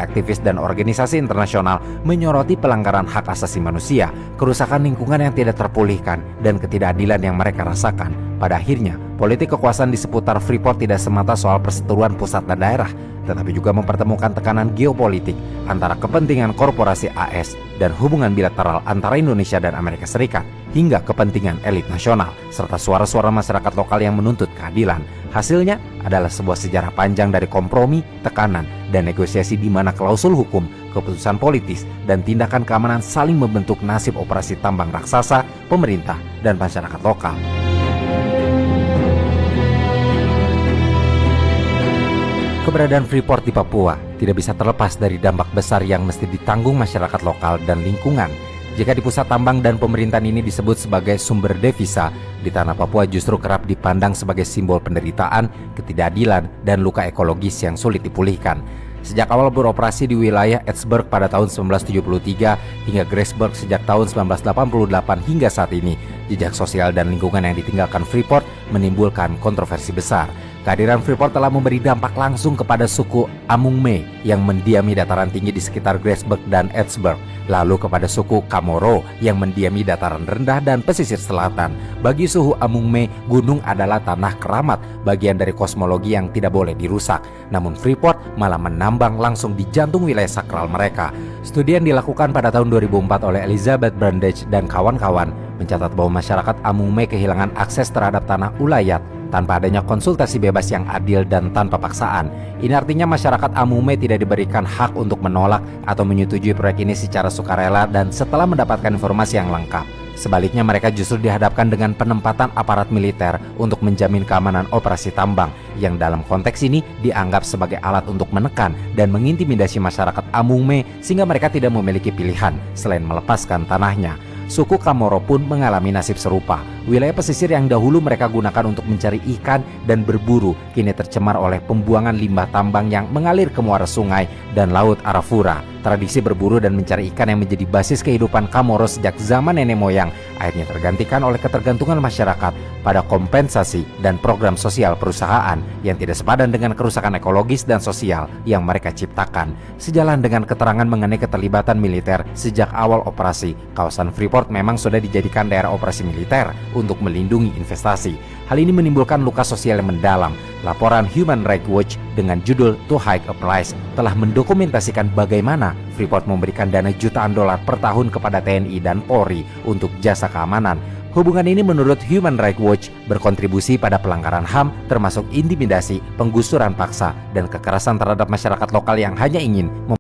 aktivis dan organisasi internasional menyoroti pelanggaran hak asasi manusia, kerusakan lingkungan yang tidak terpulihkan, dan ketidakadilan yang mereka rasakan. Pada akhirnya, politik kekuasaan di seputar Freeport tidak semata soal perseteruan pusat dan daerah, tetapi juga mempertemukan tekanan geopolitik antara kepentingan korporasi AS dan hubungan bilateral antara Indonesia dan Amerika Serikat, hingga kepentingan elit nasional, serta suara-suara masyarakat lokal yang menuntut keadilan. Hasilnya adalah sebuah sejarah panjang dari kompromi, tekanan, dan negosiasi di mana klausul hukum, keputusan politis, dan tindakan keamanan saling membentuk nasib operasi tambang raksasa, pemerintah, dan masyarakat lokal. Keberadaan Freeport di Papua tidak bisa terlepas dari dampak besar yang mesti ditanggung masyarakat lokal dan lingkungan. Jika di pusat tambang dan pemerintahan ini disebut sebagai sumber devisa, di tanah Papua justru kerap dipandang sebagai simbol penderitaan, ketidakadilan, dan luka ekologis yang sulit dipulihkan. Sejak awal beroperasi di wilayah Edsberg pada tahun 1973 hingga Grasberg sejak tahun 1988 hingga saat ini, jejak sosial dan lingkungan yang ditinggalkan Freeport menimbulkan kontroversi besar. Kehadiran Freeport telah memberi dampak langsung kepada suku Amungme yang mendiami dataran tinggi di sekitar Grasberg dan Edsberg, lalu kepada suku Kamoro yang mendiami dataran rendah dan pesisir selatan. Bagi suku Amungme, gunung adalah tanah keramat, bagian dari kosmologi yang tidak boleh dirusak. Namun Freeport malah menambang langsung di jantung wilayah sakral mereka. Studi yang dilakukan pada tahun 2004 oleh Elizabeth Brundage dan kawan-kawan mencatat bahwa masyarakat Amungme kehilangan akses terhadap tanah ulayat tanpa adanya konsultasi bebas yang adil dan tanpa paksaan. Ini artinya masyarakat Amungme tidak diberikan hak untuk menolak atau menyetujui proyek ini secara sukarela dan setelah mendapatkan informasi yang lengkap. Sebaliknya, mereka justru dihadapkan dengan penempatan aparat militer untuk menjamin keamanan operasi tambang yang dalam konteks ini dianggap sebagai alat untuk menekan dan mengintimidasi masyarakat Amungme sehingga mereka tidak memiliki pilihan selain melepaskan tanahnya. Suku Kamoro pun mengalami nasib serupa. Wilayah pesisir yang dahulu mereka gunakan untuk mencari ikan dan berburu kini tercemar oleh pembuangan limbah tambang yang mengalir ke muara sungai dan laut Arafura. Tradisi berburu dan mencari ikan yang menjadi basis kehidupan Kamoro sejak zaman nenek moyang akhirnya tergantikan oleh ketergantungan masyarakat pada kompensasi dan program sosial perusahaan yang tidak sepadan dengan kerusakan ekologis dan sosial yang mereka ciptakan. Sejalan dengan keterangan mengenai keterlibatan militer sejak awal operasi, kawasan Freeport memang sudah dijadikan daerah operasi militer untuk melindungi investasi. Hal ini menimbulkan luka sosial yang mendalam. Laporan Human Rights Watch dengan judul Too High a Price telah mendokumentasikan bagaimana Freeport memberikan dana jutaan dolar per tahun kepada TNI dan Polri untuk jasa keamanan. Hubungan ini menurut Human Rights Watch berkontribusi pada pelanggaran HAM termasuk intimidasi, penggusuran paksa, dan kekerasan terhadap masyarakat lokal yang hanya ingin